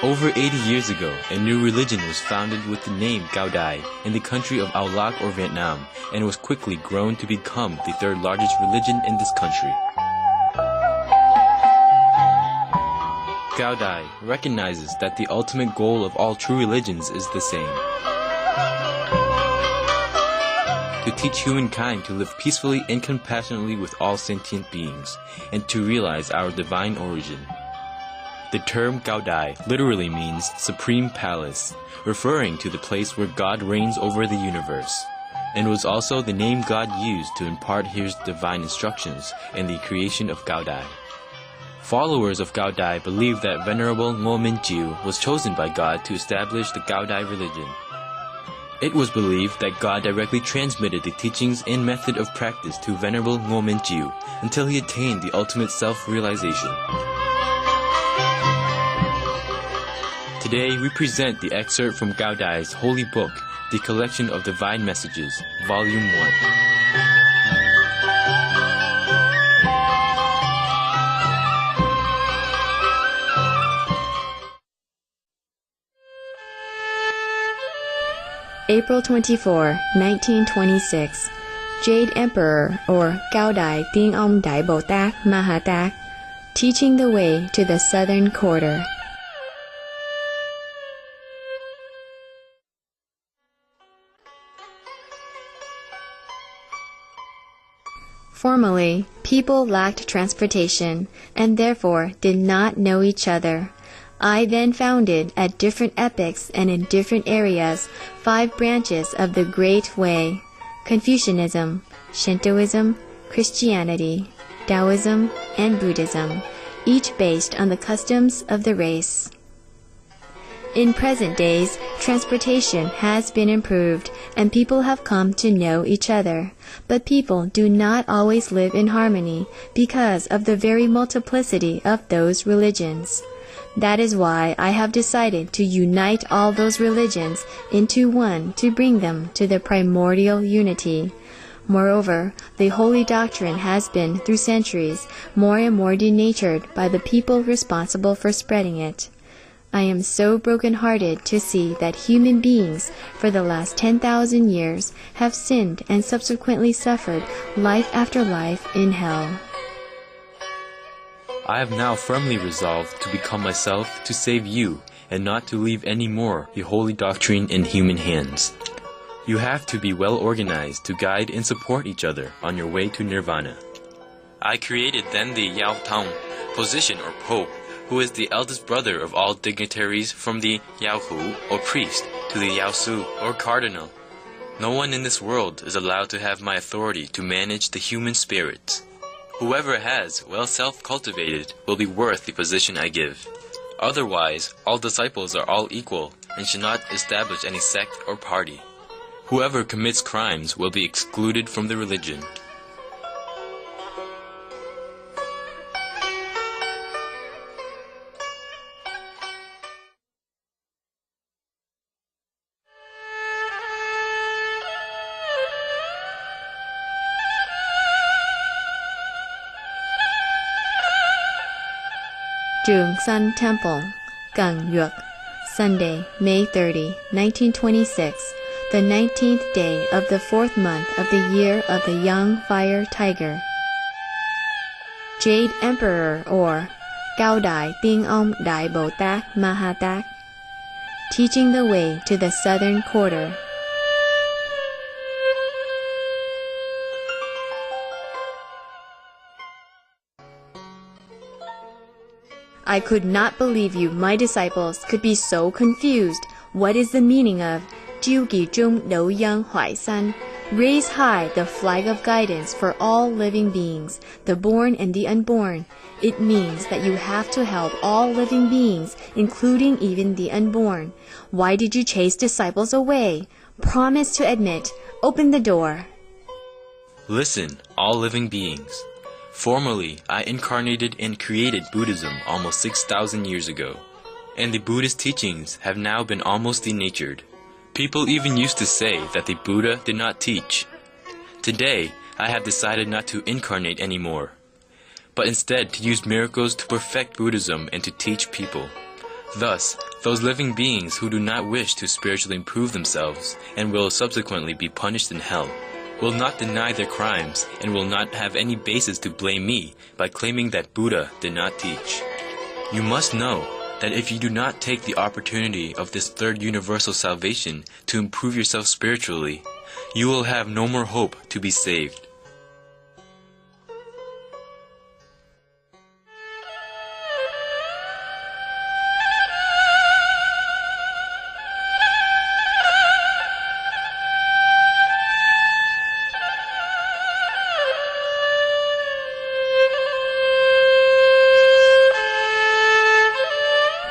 Over 80 years ago, a new religion was founded with the name Cao Dai in the country of Ao Lac or Vietnam, and was quickly grown to become the third largest religion in this country. Cao Dai recognizes that the ultimate goal of all true religions is the same: to teach humankind to live peacefully and compassionately with all sentient beings, and to realize our divine origin. The term Cao Dai literally means Supreme Palace, referring to the place where God reigns over the universe, and was also the name God used to impart His divine instructions in the creation of Cao Dai. Followers of Cao Dai believe that Venerable Ngo Minh Chiu was chosen by God to establish the Cao Dai religion. It was believed that God directly transmitted the teachings and method of practice to Venerable Ngo Minh Chiu until he attained the ultimate self-realization. Today we present the excerpt from Cao Dai's holy book, The Collection of Divine Messages, Volume 1. April 24, 1926. Jade Emperor, or Cao Dai Tinh Ông Đại Bồ Tát Ma Tát, teaching the way to the southern quarter. Formerly, people lacked transportation and therefore did not know each other. I then founded at different epochs and in different areas 5 branches of the Great Way: Confucianism, Shintoism, Christianity, Taoism, and Buddhism, each based on the customs of the race. In present days, transportation has been improved and people have come to know each other, but people do not always live in harmony because of the very multiplicity of those religions. That is why I have decided to unite all those religions into one to bring them to the primordial unity. Moreover, the holy doctrine has been, through centuries, more and more denatured by the people responsible for spreading it. I am so broken-hearted to see that human beings, for the last 10,000 years, have sinned and subsequently suffered life after life in hell. I have now firmly resolved to become myself to save you, and not to leave any more the holy doctrine in human hands. You have to be well organized to guide and support each other on your way to nirvana. I created then the Yao Tong, position or pope, who is the eldest brother of all dignitaries, from the Yao Hu, or priest, to the Yao Su, or cardinal. No one in this world is allowed to have my authority to manage the human spirits. Whoever has well self-cultivated will be worth the position I give. Otherwise, all disciples are all equal and should not establish any sect or party. Whoever commits crimes will be excluded from the religion. Jung Sun Temple, Gang Yuek, Sunday, May 30, 1926, the 19th day of the 4th month of the year of the Young Fire Tiger. Jade Emperor, or Cao Dai Tinh Ông Đại Bồ Tát Ma Tát, teaching the way to the southern quarter. I could not believe you, my disciples, could be so confused. What is the meaning of 周己中留央怀三? Raise high the flag of guidance for all living beings, the born and the unborn. It means that you have to help all living beings, including even the unborn. Why did you chase disciples away? Promise to admit. Open the door. Listen, all living beings. Formerly, I incarnated and created Buddhism almost 6,000 years ago, and the Buddhist teachings have now been almost denatured. People even used to say that the Buddha did not teach. Today, I have decided not to incarnate anymore, but instead to use miracles to perfect Buddhism and to teach people. Thus, those living beings who do not wish to spiritually improve themselves and will subsequently be punished in hell will not deny their crimes and will not have any basis to blame me by claiming that Buddha did not teach. You must know that if you do not take the opportunity of this third universal salvation to improve yourself spiritually, you will have no more hope to be saved.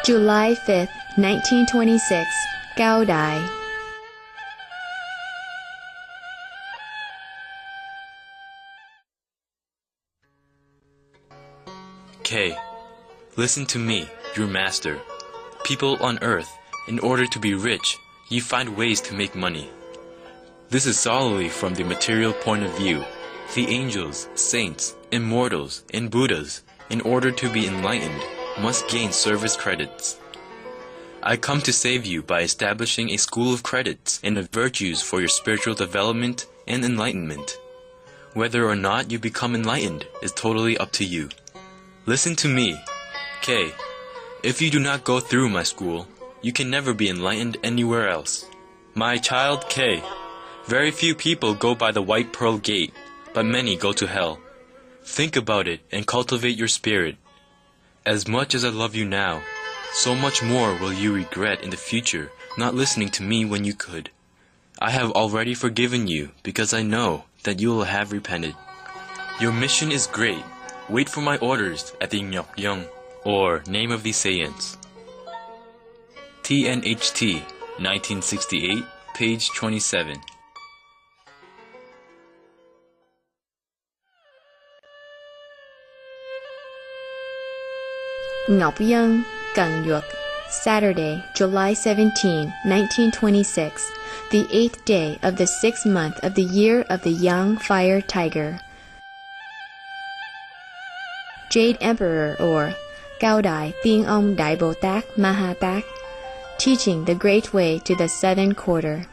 July 5th, 1926, Cao Dai. K. Listen to me, your master. People on earth, in order to be rich, ye find ways to make money. This is solely from the material point of view. The angels, saints, immortals, and Buddhas, in order to be enlightened, must gain service credits. I come to save you by establishing a school of credits and of virtues for your spiritual development and enlightenment. Whether or not you become enlightened is totally up to you. Listen to me, K. If you do not go through my school, you can never be enlightened anywhere else. My child K. Very few people go by the White Pearl Gate, but many go to hell. Think about it and cultivate your spirit. As much as I love you now, so much more will you regret in the future not listening to me when you could. I have already forgiven you because I know that you will have repented. Your mission is great. Wait for my orders at the Nyokyung, or Name of the Saiyans. TNHT, 1968, page 27. Nyokyung, Gangyuk, Saturday, July 17, 1926, the 8th day of the 6th month of the year of the Yang Fire Tiger. Jade Emperor, or Cao Dai Ting Ông Đại Bồ Tát Maha Tát, teaching the Great Way to the Southern Quarter.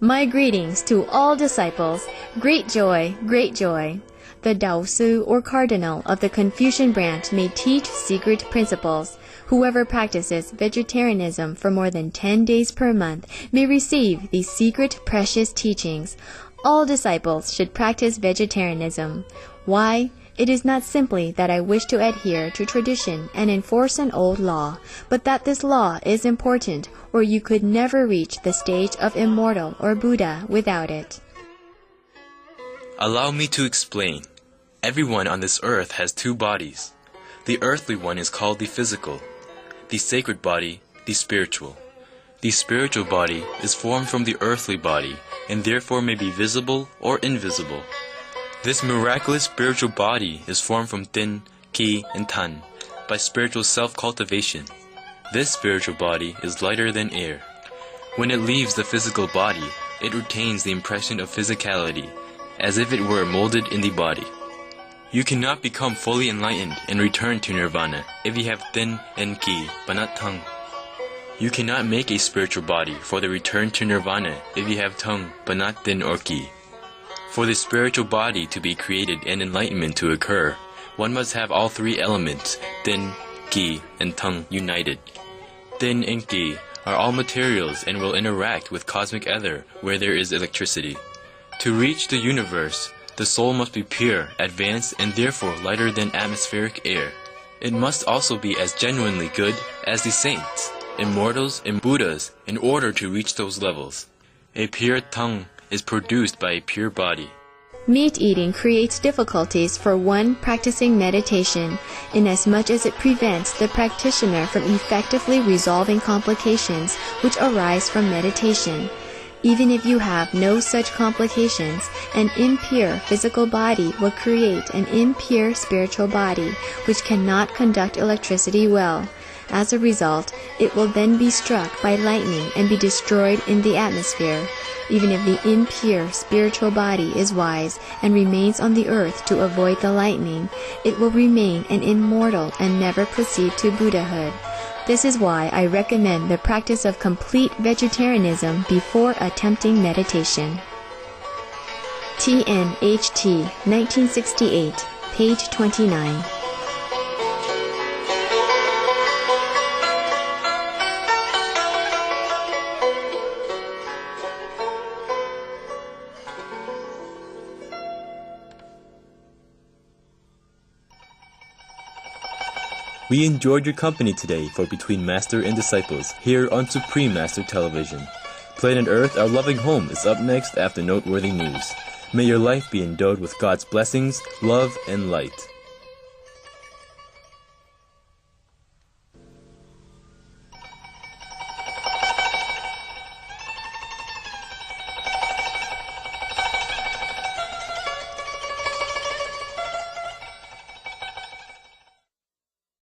My greetings to all disciples. Great joy, great joy. The Daosu, or cardinal of the Confucian branch, may teach secret principles. Whoever practices vegetarianism for more than 10 days per month may receive these secret precious teachings. All disciples should practice vegetarianism. Why? It is not simply that I wish to adhere to tradition and enforce an old law, but that this law is important, or you could never reach the stage of immortal or Buddha without it. Allow me to explain. Everyone on this earth has two bodies. The earthly one is called the physical, the sacred body, the spiritual. The spiritual body is formed from the earthly body, and therefore may be visible or invisible. This miraculous spiritual body is formed from Tin, Ki, and Tan by spiritual self-cultivation. This spiritual body is lighter than air. When it leaves the physical body, it retains the impression of physicality, as if it were molded in the body. You cannot become fully enlightened and return to nirvana if you have Tin and Ki, but not Tongue. You cannot make a spiritual body for the return to nirvana if you have Tongue, but not Tin or Ki. For the spiritual body to be created and enlightenment to occur, one must have all three elements, Tin, Ki, and Tongue, united. Tin and Ki are all materials and will interact with cosmic ether where there is electricity. To reach the universe, the soul must be pure, advanced, and therefore lighter than atmospheric air. It must also be as genuinely good as the saints, immortals, and Buddhas in order to reach those levels. A pure tongue is produced by a pure body. Meat eating creates difficulties for one practicing meditation, inasmuch as it prevents the practitioner from effectively resolving complications which arise from meditation. Even if you have no such complications, an impure physical body will create an impure spiritual body, which cannot conduct electricity well. As a result, it will then be struck by lightning and be destroyed in the atmosphere. Even if the impure spiritual body is wise and remains on the earth to avoid the lightning, it will remain an immortal and never proceed to Buddhahood. This is why I recommend the practice of complete vegetarianism before attempting meditation. TNHT 1968, page 29. We enjoyed your company today for Between Master and Disciples here on Supreme Master Television. Planet Earth, Our Loving Home is up next after noteworthy news. May your life be endowed with God's blessings, love, and light.